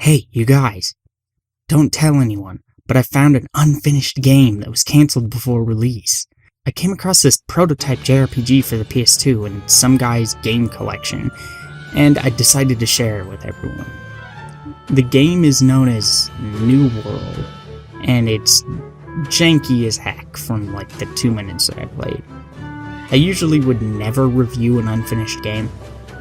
Hey, you guys, don't tell anyone, but I found an unfinished game that was cancelled before release. I came across this prototype JRPG for the PS2 in some guy's game collection, and I decided to share it with everyone. The game is known as NeWorld, and it's janky as heck from like the 2 minutes that I played. I usually would never review an unfinished game,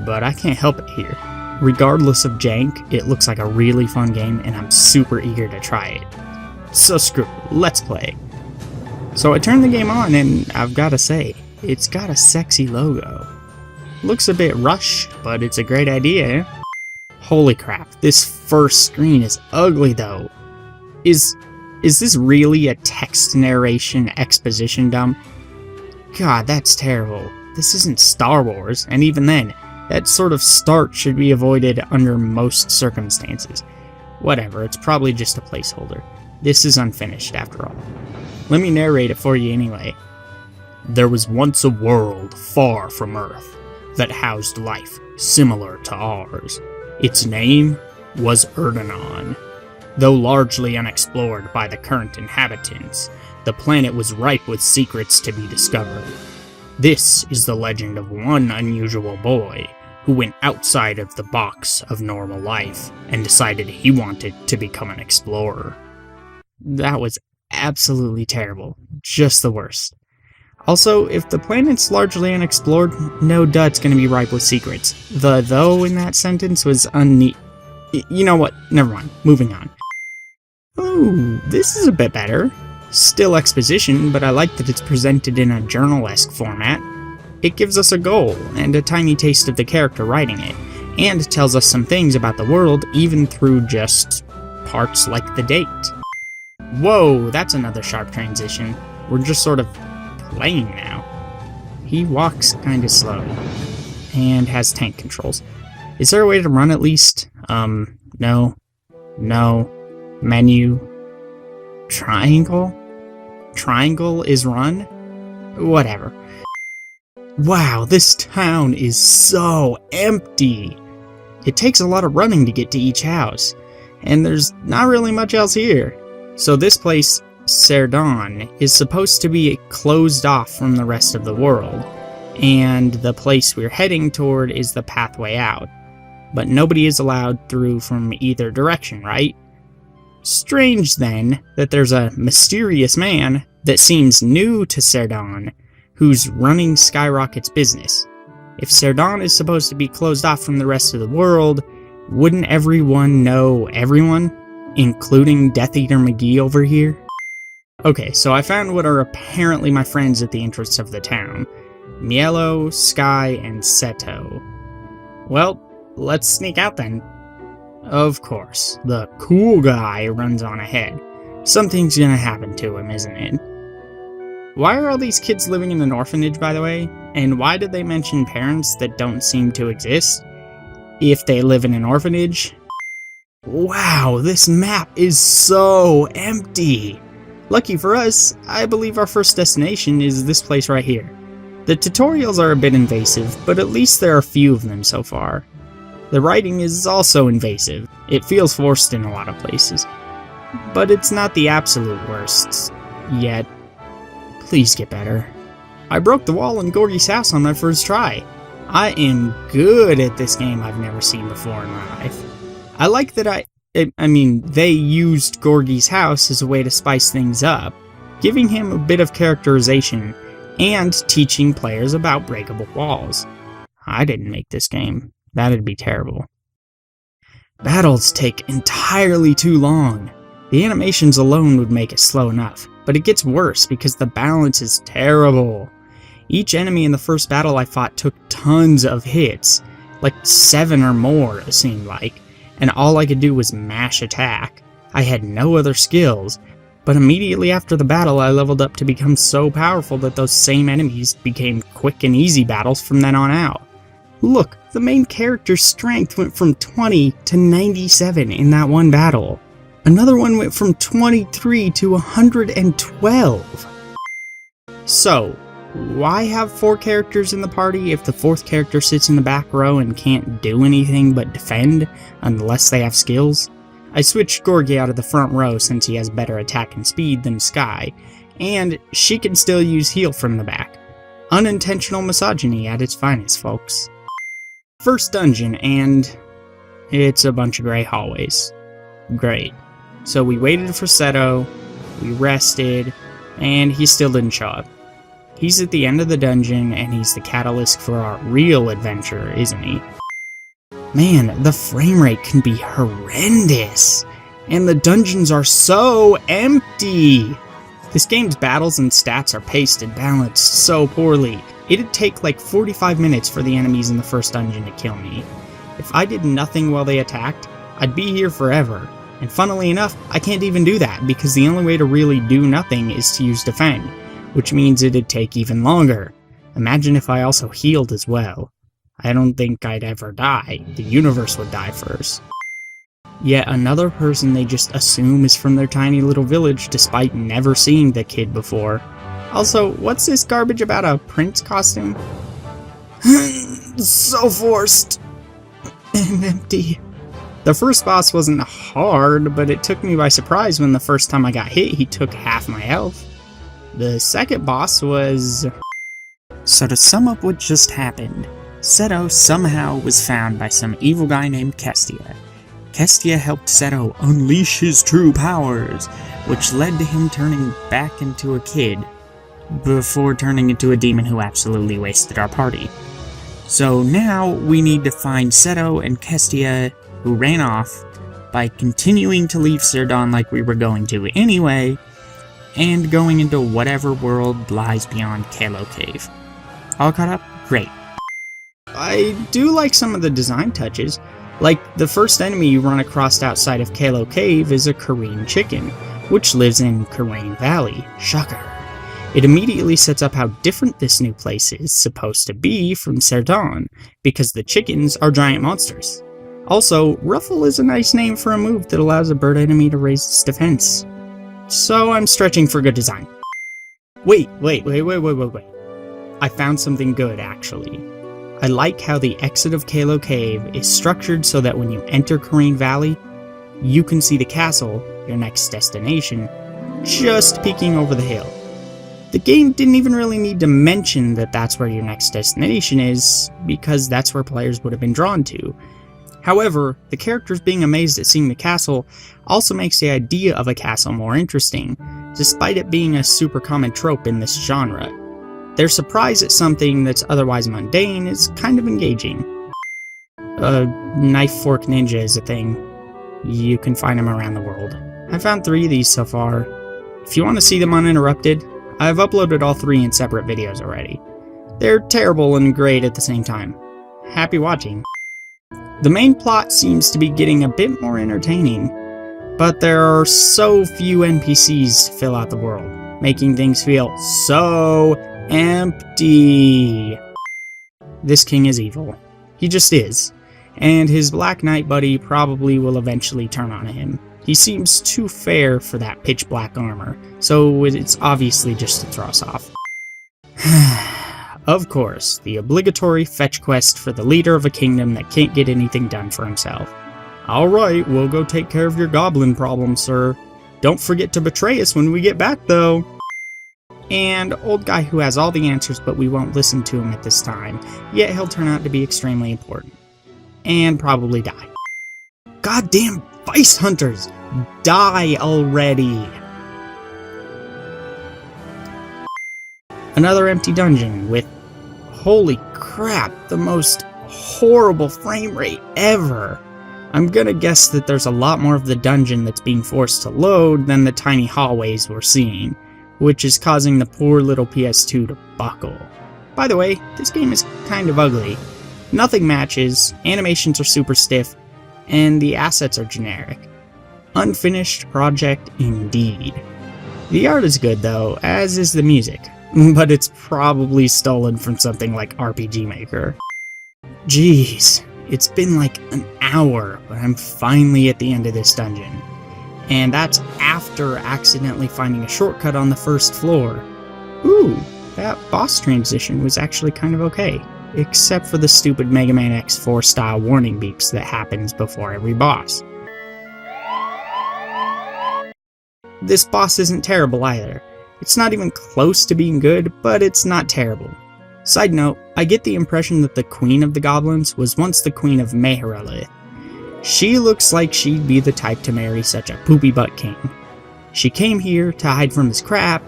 but I can't help it here. Regardless of jank, it looks like a really fun game and I'm super eager to try it. So screw it, let's play. So I turned the game on and I've gotta say, it's got a sexy logo. Looks a bit rushed, but it's a great idea. Holy crap, this first screen is ugly though. Is this really a text narration exposition dump? God, that's terrible. This isn't Star Wars, and even then, that sort of start should be avoided under most circumstances. Whatever, it's probably just a placeholder. This is unfinished after all. Let me narrate it for you anyway. There was once a world far from Earth that housed life similar to ours. Its name was Erdenon. Though largely unexplored by the current inhabitants, the planet was ripe with secrets to be discovered. This is the legend of one unusual boy who went outside of the box of normal life and decided he wanted to become an explorer. That was absolutely terrible. Just the worst. Also, if the planet's largely unexplored, no duh it's gonna be ripe with secrets. The though in that sentence was You know what? Never mind. Moving on. Ooh, this is a bit better. Still exposition, but I like that it's presented in a journal-esque format. It gives us a goal, and a tiny taste of the character writing it, and tells us some things about the world even through just parts like the date. Whoa, that's another sharp transition. We're just sort of playing now. He walks kinda slow, and has tank controls. Is there a way to run at least? No. Menu. Triangle? Triangle is run? Whatever. Wow, this town is so empty! It takes a lot of running to get to each house, and there's not really much else here. So this place, Serdon, is supposed to be closed off from the rest of the world, and the place we're heading toward is the pathway out. But nobody is allowed through from either direction, right? Strange, then, that there's a mysterious man that seems new to Serdon, who's running Skyrocket's business. If Serdon is supposed to be closed off from the rest of the world, wouldn't everyone know everyone? Including Death Eater McGee over here? Okay, so I found what are apparently my friends at the entrance of the town. Mielo, Sky, and Seto. Well, let's sneak out then. Of course, the cool guy runs on ahead. Something's gonna happen to him, isn't it? Why are all these kids living in an orphanage, by the way? And why did they mention parents that don't seem to exist? If they live in an orphanage? Wow, this map is so empty! Lucky for us, I believe our first destination is this place right here. The tutorials are a bit invasive, but at least there are a few of them so far. The writing is also invasive. It feels forced in a lot of places. But it's not the absolute worst. Yet. Please get better. I broke the wall in Gorgie's house on my first try. I am good at this game I've never seen before in my life. I like that they used Gorgie's house as a way to spice things up, giving him a bit of characterization, and teaching players about breakable walls. I didn't make this game. That'd be terrible. Battles take entirely too long. The animations alone would make it slow enough, but it gets worse because the balance is terrible. Each enemy in the first battle I fought took tons of hits, like 7 or more it seemed like, and all I could do was mash attack. I had no other skills, but immediately after the battle I leveled up to become so powerful that those same enemies became quick and easy battles from then on out. Look, the main character's strength went from 20 to 97 in that one battle. Another one went from 23 to 112. So, why have 4 characters in the party if the 4th character sits in the back row and can't do anything but defend unless they have skills? I switched Gorgie out of the front row since he has better attack and speed than Sky, and she can still use heal from the back. Unintentional misogyny at its finest, folks. First dungeon, and it's a bunch of gray hallways. Great. So we waited for Seto, we rested, and he still didn't show up. He's at the end of the dungeon, and he's the catalyst for our real adventure, isn't he? Man, the frame rate can be horrendous, and the dungeons are so empty! This game's battles and stats are paced and balanced so poorly. It'd take like 45 minutes for the enemies in the first dungeon to kill me. If I did nothing while they attacked, I'd be here forever. And funnily enough, I can't even do that, because the only way to really do nothing is to use defend, which means it'd take even longer. Imagine if I also healed as well. I don't think I'd ever die. The universe would die first. Yet another person they just assume is from their tiny little village despite never seeing the kid before. Also, what's this garbage about a prince costume? So forced and empty. The first boss wasn't hard, but it took me by surprise when the first time I got hit he took half my health. The second boss was... So to sum up what just happened, Seto somehow was found by some evil guy named Kestia. Kestia helped Seto unleash his true powers, which led to him turning back into a kid, before turning into a demon who absolutely wasted our party. So now we need to find Seto and Kestia, who ran off, by continuing to leave Serdon like we were going to anyway, and going into whatever world lies beyond Kalo Cave. All caught up? Great. I do like some of the design touches. Like, the first enemy you run across outside of Kalo Cave is a Korean chicken, which lives in Korean Valley. Shocker. It immediately sets up how different this new place is supposed to be from Serdon, because the chickens are giant monsters. Also, Ruffle is a nice name for a move that allows a bird enemy to raise its defense. So I'm stretching for good design. Wait. I found something good, actually. I like how the exit of Kalo Cave is structured so that when you enter Korean Valley, you can see the castle, your next destination, just peeking over the hill. The game didn't even really need to mention that that's where your next destination is, because that's where players would have been drawn to. However, the characters being amazed at seeing the castle also makes the idea of a castle more interesting, despite it being a super common trope in this genre. Their surprise at something that's otherwise mundane is kind of engaging. Knife Fork Ninja is a thing. You can find them around the world. I found 3 of these so far. If you want to see them uninterrupted, I've uploaded all 3 in separate videos already. They're terrible and great at the same time. Happy watching. The main plot seems to be getting a bit more entertaining, but there are so few NPCs to fill out the world, making things feel so empty. This king is evil. He just is. And his Black Knight buddy probably will eventually turn on him. He seems too fair for that pitch black armor, so it's obviously just to throw us off. Of course, the obligatory fetch quest for the leader of a kingdom that can't get anything done for himself. Alright, we'll go take care of your goblin problem, sir. Don't forget to betray us when we get back, though. And old guy who has all the answers, but we won't listen to him at this time, yet he'll turn out to be extremely important. And probably die. Goddamn vice hunters! Die already! Another empty dungeon with, holy crap, the most horrible frame rate ever. I'm gonna guess that there's a lot more of the dungeon that's being forced to load than the tiny hallways we're seeing, which is causing the poor little PS2 to buckle. By the way, this game is kind of ugly. Nothing matches, animations are super stiff, and the assets are generic. Unfinished project indeed. The art is good though, as is the music, but it's probably stolen from something like RPG Maker. Jeez, it's been like an hour, but I'm finally at the end of this dungeon. And that's after accidentally finding a shortcut on the first floor. Ooh, that boss transition was actually kind of okay. Except for the stupid Mega Man X4 style warning beeps that happens before every boss. this boss isn't terrible either. It's not even close to being good, but it's not terrible. Side note, I get the impression that the Queen of the Goblins was once the Queen of Meherolith. She looks like she'd be the type to marry such a poopy butt king. She came here to hide from his crap,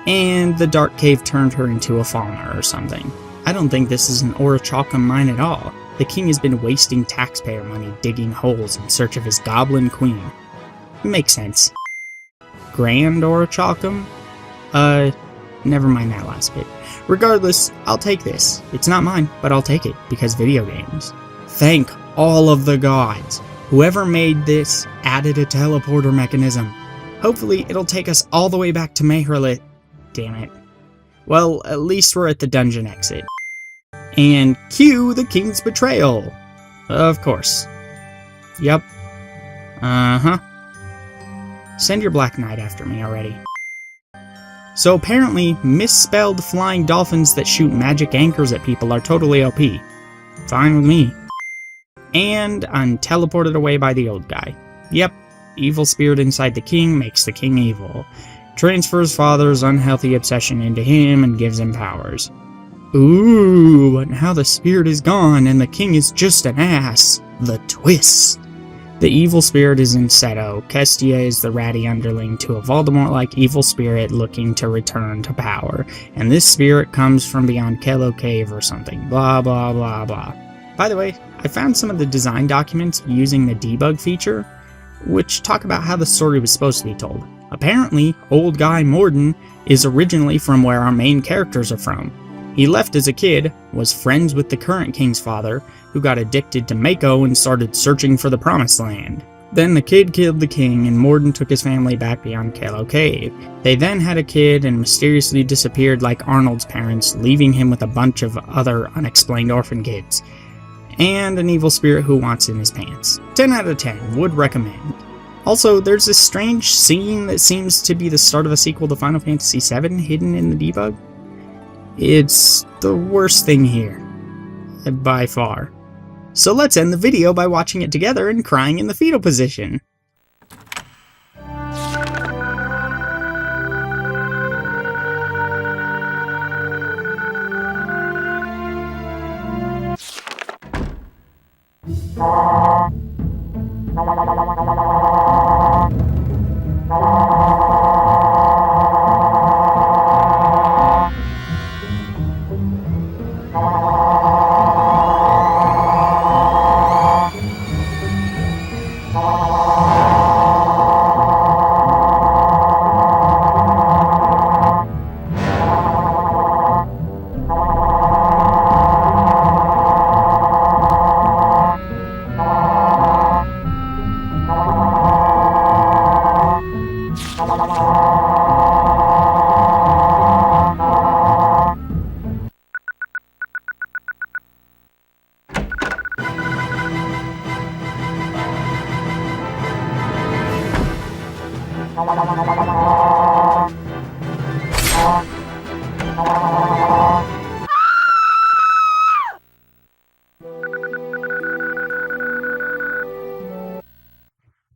and the Dark Cave turned her into a Falmer or something. I don't think this is an orichalcum mine at all. The king has been wasting taxpayer money digging holes in search of his goblin queen. Makes sense. Grand orichalcum? Never mind that last bit. Regardless, I'll take this. It's not mine, but I'll take it, because video games. Thank all of the gods. Whoever made this added a teleporter mechanism. Hopefully, it'll take us all the way back to Meherolith. Damn it. Well, at least we're at the dungeon exit. And cue the king's betrayal. Of course. Yup. Uh-huh. Send your Black Knight after me already. So apparently, misspelled flying dolphins that shoot magic anchors at people are totally OP. Fine with me. And I'm teleported away by the old guy. Yep, evil spirit inside the king makes the king evil. Transfers father's unhealthy obsession into him and gives him powers. Ooh, but now the spirit is gone and the king is just an ass. The twist. The evil spirit is in Seto. Kestia is the ratty underling to a Voldemort-like evil spirit looking to return to power. And this spirit comes from beyond Kelo Cave or something. Blah, blah, blah, blah. By the way, I found some of the design documents using the debug feature, which talk about how the story was supposed to be told. Apparently, old guy Morden is originally from where our main characters are from. He left as a kid, was friends with the current king's father, who got addicted to Mako and started searching for the Promised Land. Then the kid killed the king and Morden took his family back beyond Kelo Cave. They then had a kid and mysteriously disappeared like Arnold's parents, leaving him with a bunch of other unexplained orphan kids. And an evil spirit who wants in his pants. 10 out of 10, would recommend. Also, there's this strange scene that seems to be the start of a sequel to Final Fantasy VII hidden in the debug. It's the worst thing here. By far. So let's end the video by watching it together and crying in the fetal position.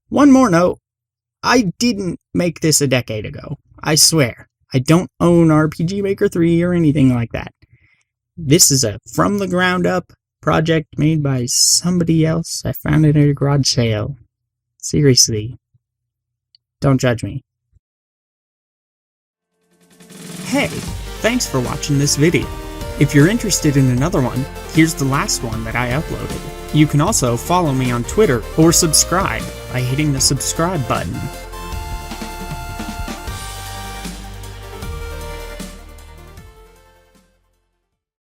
One more note, I didn't make this a decade ago. I swear. I don't own RPG Maker 3 or anything like that. This is a from the ground up project made by somebody else. I found it at a garage sale. Seriously. Don't judge me. Hey, thanks for watching this video. If you're interested in another one, here's the last one that I uploaded. You can also follow me on Twitter or subscribe by hitting the subscribe button.